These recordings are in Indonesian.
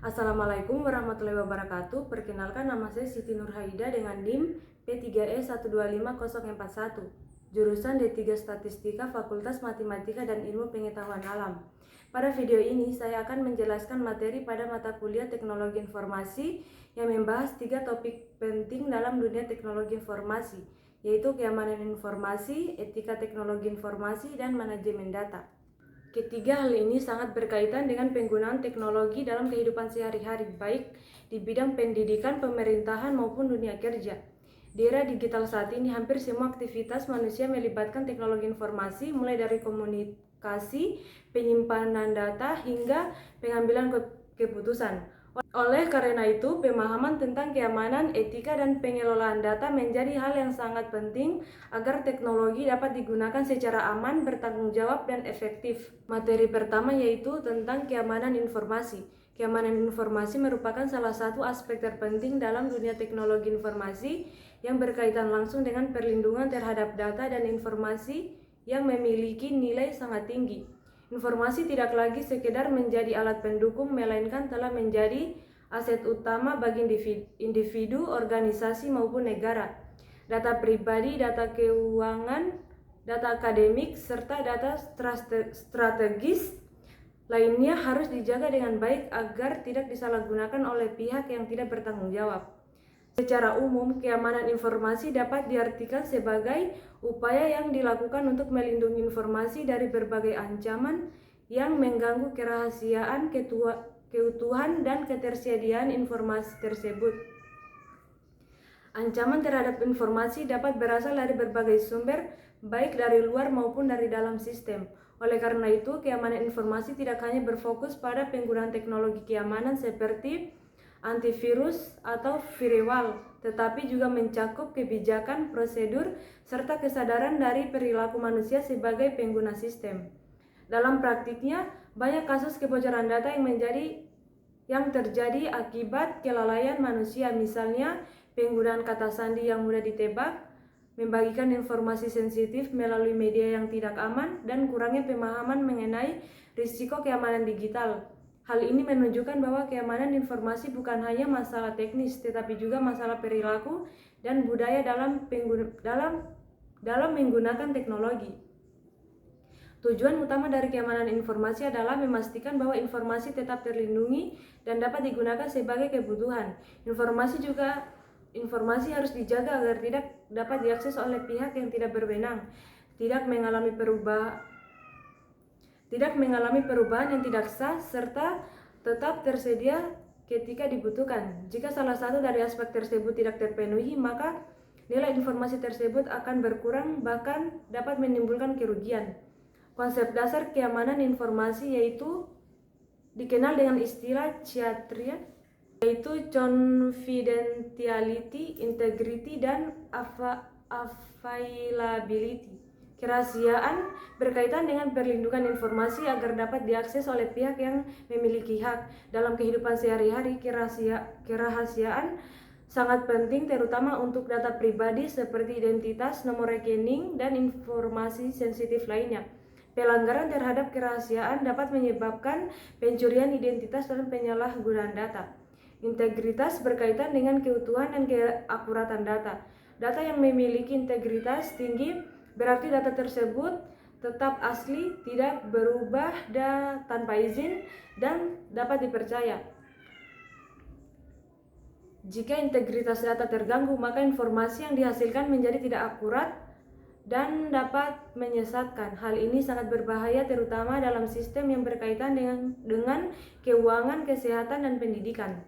Assalamualaikum warahmatullahi wabarakatuh. Perkenalkan, nama saya Siti Nurhaida dengan NIM P3E125041, jurusan D3 Statistika, Fakultas Matematika dan Ilmu Pengetahuan Alam. Pada video ini saya akan menjelaskan materi pada mata kuliah Teknologi Informasi yang membahas 3 topik penting dalam dunia teknologi informasi, yaitu keamanan informasi, etika teknologi informasi, dan manajemen data. Ketiga hal ini sangat berkaitan dengan penggunaan teknologi dalam kehidupan sehari-hari, baik di bidang pendidikan, pemerintahan, maupun dunia kerja. Di era digital saat ini, hampir semua aktivitas manusia melibatkan teknologi informasi, mulai dari komunikasi, penyimpanan data, hingga pengambilan keputusan. Oleh karena itu, pemahaman tentang keamanan, etika, dan pengelolaan data menjadi hal yang sangat penting agar teknologi dapat digunakan secara aman, bertanggung jawab, dan efektif. Materi pertama yaitu tentang keamanan informasi. Keamanan informasi merupakan salah satu aspek terpenting dalam dunia teknologi informasi yang berkaitan langsung dengan perlindungan terhadap data dan informasi yang memiliki nilai sangat tinggi. Informasi tidak lagi sekedar menjadi alat pendukung, melainkan telah menjadi aset utama bagi individu, organisasi, maupun negara. Data pribadi, data keuangan, data akademik, serta data strategis lainnya harus dijaga dengan baik agar tidak disalahgunakan oleh pihak yang tidak bertanggung jawab. Secara umum, keamanan informasi dapat diartikan sebagai upaya yang dilakukan untuk melindungi informasi dari berbagai ancaman yang mengganggu kerahasiaan, keutuhan, dan ketersediaan informasi tersebut. Ancaman terhadap informasi dapat berasal dari berbagai sumber, baik dari luar maupun dari dalam sistem. Oleh karena itu, keamanan informasi tidak hanya berfokus pada penggunaan teknologi keamanan seperti antivirus atau firewall, tetapi juga mencakup kebijakan, prosedur, serta kesadaran dari perilaku manusia sebagai pengguna sistem. Dalam praktiknya, banyak kasus kebocoran data yang terjadi akibat kelalaian manusia, misalnya penggunaan kata sandi yang mudah ditebak, membagikan informasi sensitif melalui media yang tidak aman, dan kurangnya pemahaman mengenai risiko keamanan digital. Hal ini menunjukkan bahwa keamanan informasi bukan hanya masalah teknis, tetapi juga masalah perilaku dan budaya dalam menggunakan teknologi. Tujuan utama dari keamanan informasi adalah memastikan bahwa informasi tetap terlindungi dan dapat digunakan sebagai kebutuhan. Informasi harus dijaga agar tidak dapat diakses oleh pihak yang tidak berwenang, tidak mengalami perubahan yang tidak sah, serta tetap tersedia ketika dibutuhkan. Jika salah satu dari aspek tersebut tidak terpenuhi, maka nilai informasi tersebut akan berkurang, bahkan dapat menimbulkan kerugian. Konsep dasar keamanan informasi yaitu dikenal dengan istilah CHATRIA, yaitu confidentiality, integrity, dan availability. Kerahasiaan berkaitan dengan perlindungan informasi agar dapat diakses oleh pihak yang memiliki hak. Dalam kehidupan sehari-hari, kerahasiaan sangat penting, terutama untuk data pribadi seperti identitas, nomor rekening, dan informasi sensitif lainnya. Pelanggaran terhadap kerahasiaan dapat menyebabkan pencurian identitas dan penyalahgunaan data. Integritas berkaitan dengan keutuhan dan keakuratan data. Data yang memiliki integritas tinggi berarti data tersebut tetap asli, tidak berubah tanpa izin, dan dapat dipercaya. Jika integritas data terganggu, maka informasi yang dihasilkan menjadi tidak akurat dan dapat menyesatkan. Hal ini sangat berbahaya, terutama dalam sistem yang berkaitan dengan keuangan, kesehatan, dan pendidikan.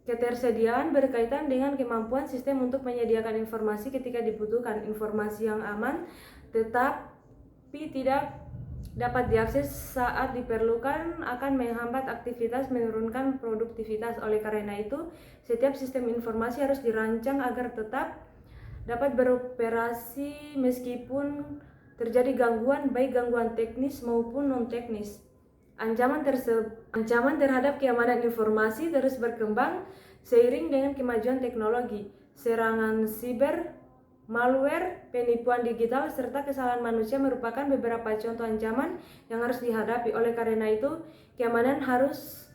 Ketersediaan berkaitan dengan kemampuan sistem untuk menyediakan informasi ketika dibutuhkan. Informasi yang aman tetapi tidak dapat diakses saat diperlukan akan menghambat aktivitas, menurunkan produktivitas. Oleh karena itu, setiap sistem informasi harus dirancang agar tetap dapat beroperasi meskipun terjadi gangguan, baik gangguan teknis maupun non-teknis. Ancaman terhadap keamanan informasi terus berkembang seiring dengan kemajuan teknologi. Serangan siber, malware, penipuan digital, serta kesalahan manusia merupakan beberapa contoh ancaman yang harus dihadapi. Oleh karena itu, keamanan harus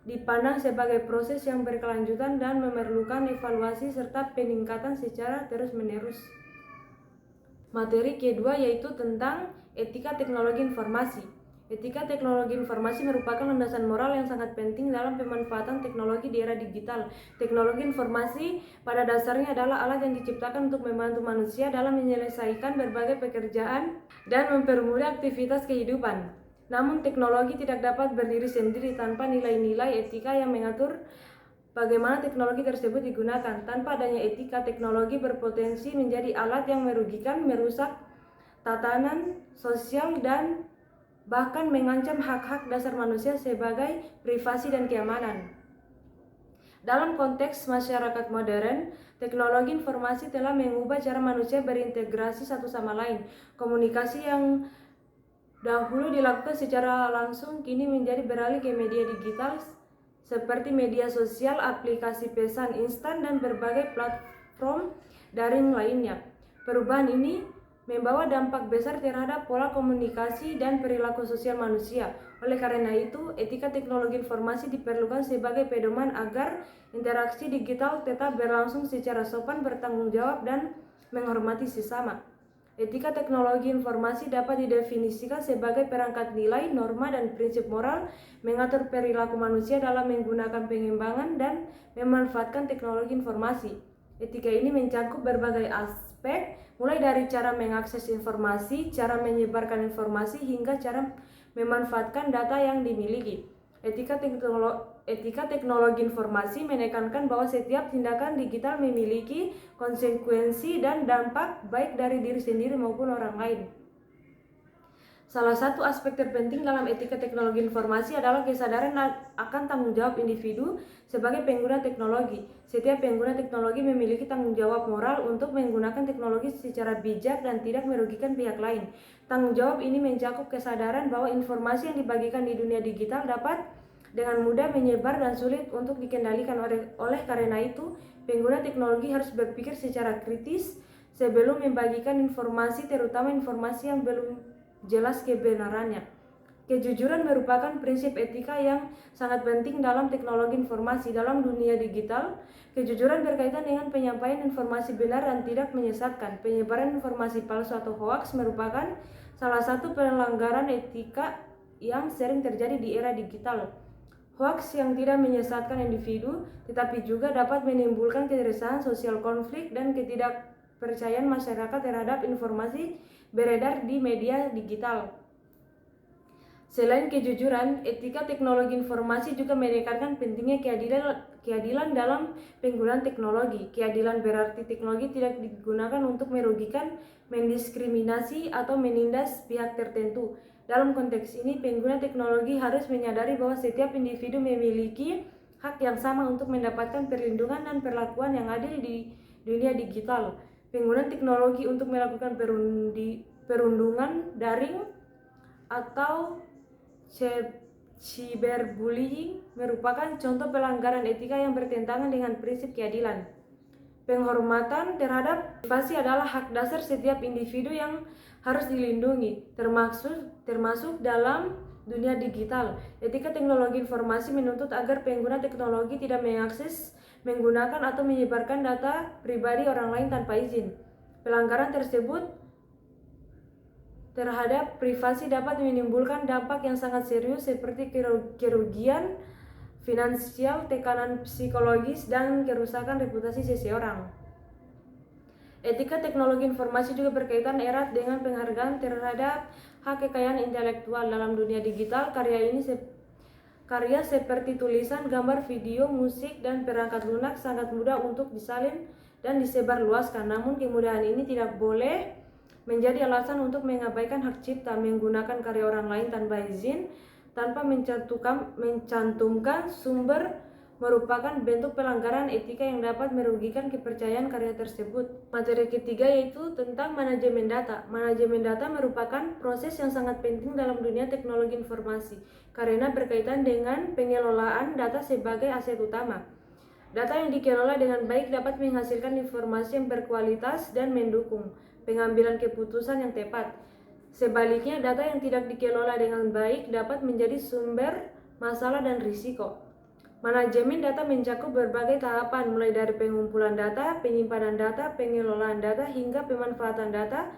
dipandang sebagai proses yang berkelanjutan dan memerlukan evaluasi serta peningkatan secara terus-menerus. Materi kedua yaitu tentang etika teknologi informasi. Etika teknologi informasi merupakan landasan moral yang sangat penting dalam pemanfaatan teknologi di era digital. Teknologi informasi pada dasarnya adalah alat yang diciptakan untuk membantu manusia dalam menyelesaikan berbagai pekerjaan dan mempermudah aktivitas kehidupan. Namun teknologi tidak dapat berdiri sendiri tanpa nilai-nilai etika yang mengatur bagaimana teknologi tersebut digunakan. Tanpa adanya etika, teknologi berpotensi menjadi alat yang merugikan, merusak tatanan sosial, dan bahkan mengancam hak-hak dasar manusia sebagai privasi dan keamanan. Dalam konteks masyarakat modern, teknologi informasi telah mengubah cara manusia berintegrasi satu sama lain. Komunikasi yang dahulu dilakukan secara langsung kini menjadi beralih ke media digital seperti media sosial, aplikasi pesan instan, dan berbagai platform daring lainnya. Perubahan ini membawa dampak besar terhadap pola komunikasi dan perilaku sosial manusia. Oleh karena itu, etika teknologi informasi diperlukan sebagai pedoman agar interaksi digital tetap berlangsung secara sopan, bertanggung jawab, dan menghormati sesama. Etika teknologi informasi dapat didefinisikan sebagai perangkat nilai, norma, dan prinsip moral mengatur perilaku manusia dalam menggunakan pengembangan dan memanfaatkan teknologi informasi. Etika ini mencakup berbagai aspek, mulai dari cara mengakses informasi, cara menyebarkan informasi, hingga cara memanfaatkan data yang dimiliki. Etika teknologi informasi menekankan bahwa setiap tindakan digital memiliki konsekuensi dan dampak baik dari diri sendiri maupun orang lain. Salah satu aspek terpenting dalam etika teknologi informasi adalah kesadaran akan tanggung jawab individu sebagai pengguna teknologi. Setiap pengguna teknologi memiliki tanggung jawab moral untuk menggunakan teknologi secara bijak dan tidak merugikan pihak lain. Tanggung jawab ini mencakup kesadaran bahwa informasi yang dibagikan di dunia digital dapat dengan mudah menyebar dan sulit untuk dikendalikan. Oleh karena itu, pengguna teknologi harus berpikir secara kritis sebelum membagikan informasi, terutama informasi yang belum jelas kebenarannya. Kejujuran merupakan prinsip etika yang sangat penting dalam teknologi informasi. Dalam dunia digital, kejujuran berkaitan dengan penyampaian informasi benar dan tidak menyesatkan. Penyebaran informasi palsu atau hoaks merupakan salah satu pelanggaran etika yang sering terjadi di era digital. Hoaks yang tidak menyesatkan individu, tetapi juga dapat menimbulkan keresahan sosial, konflik, dan ketidakpercayaan masyarakat terhadap informasi beredar di media digital. Selain kejujuran, etika teknologi informasi juga menekankan pentingnya keadilan dalam penggunaan teknologi. Keadilan berarti teknologi tidak digunakan untuk merugikan, mendiskriminasi, atau menindas pihak tertentu. Dalam konteks ini, pengguna teknologi harus menyadari bahwa setiap individu memiliki hak yang sama untuk mendapatkan perlindungan dan perlakuan yang adil di dunia digital. Penggunaan teknologi untuk melakukan perundungan daring atau cyberbullying merupakan contoh pelanggaran etika yang bertentangan dengan prinsip keadilan. Penghormatan terhadap privasi adalah hak dasar setiap individu yang harus dilindungi, termasuk dalam dunia digital. Etika teknologi informasi menuntut agar pengguna teknologi tidak mengakses, menggunakan, atau menyebarkan data pribadi orang lain tanpa izin. Pelanggaran tersebut terhadap privasi dapat menimbulkan dampak yang sangat serius seperti kerugian finansial, tekanan psikologis, dan kerusakan reputasi seseorang. Etika teknologi informasi juga berkaitan erat dengan penghargaan terhadap hak kekayaan intelektual. Dalam dunia digital, karya seperti tulisan, gambar, video, musik, dan perangkat lunak sangat mudah untuk disalin dan disebarluaskan. Namun kemudahan ini tidak boleh menjadi alasan untuk mengabaikan hak cipta. Menggunakan karya orang lain tanpa izin, tanpa mencantumkan sumber, merupakan bentuk pelanggaran etika yang dapat merugikan kepercayaan karya tersebut. Materi ketiga yaitu tentang manajemen data. Manajemen data merupakan proses yang sangat penting dalam dunia teknologi informasi karena berkaitan dengan pengelolaan data sebagai aset utama. Data yang dikelola dengan baik dapat menghasilkan informasi yang berkualitas dan mendukung pengambilan keputusan yang tepat. Sebaliknya, data yang tidak dikelola dengan baik dapat menjadi sumber masalah dan risiko. Manajemen data mencakup berbagai tahapan, mulai dari pengumpulan data, penyimpanan data, pengelolaan data, hingga pemanfaatan data,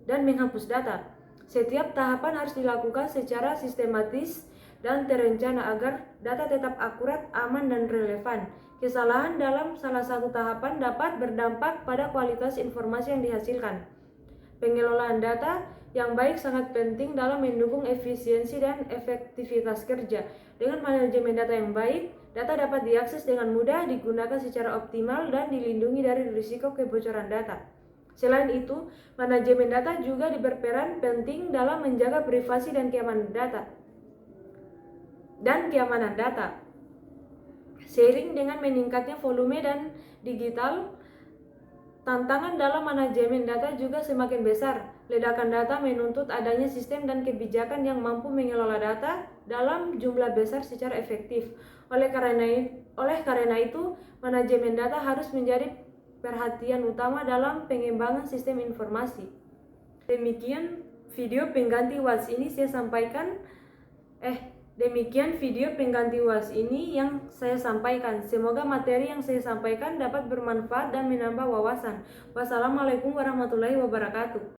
dan menghapus data. Setiap tahapan harus dilakukan secara sistematis dan terencana agar data tetap akurat, aman, dan relevan. Kesalahan dalam salah satu tahapan dapat berdampak pada kualitas informasi yang dihasilkan. Pengelolaan data yang baik sangat penting dalam mendukung efisiensi dan efektivitas kerja. Dengan manajemen data yang baik, data dapat diakses dengan mudah, digunakan secara optimal, dan dilindungi dari risiko kebocoran data. Selain itu, manajemen data juga berperan penting dalam menjaga privasi dan keamanan data. Seiring dengan meningkatnya volume dan digital, tantangan dalam manajemen data juga semakin besar. Ledakan data menuntut adanya sistem dan kebijakan yang mampu mengelola data dalam jumlah besar secara efektif. Oleh karena itu, manajemen data harus menjadi perhatian utama dalam pengembangan sistem informasi. Demikian video pengganti WAS ini yang saya sampaikan. Semoga materi yang saya sampaikan dapat bermanfaat dan menambah wawasan. Wassalamualaikum warahmatullahi wabarakatuh.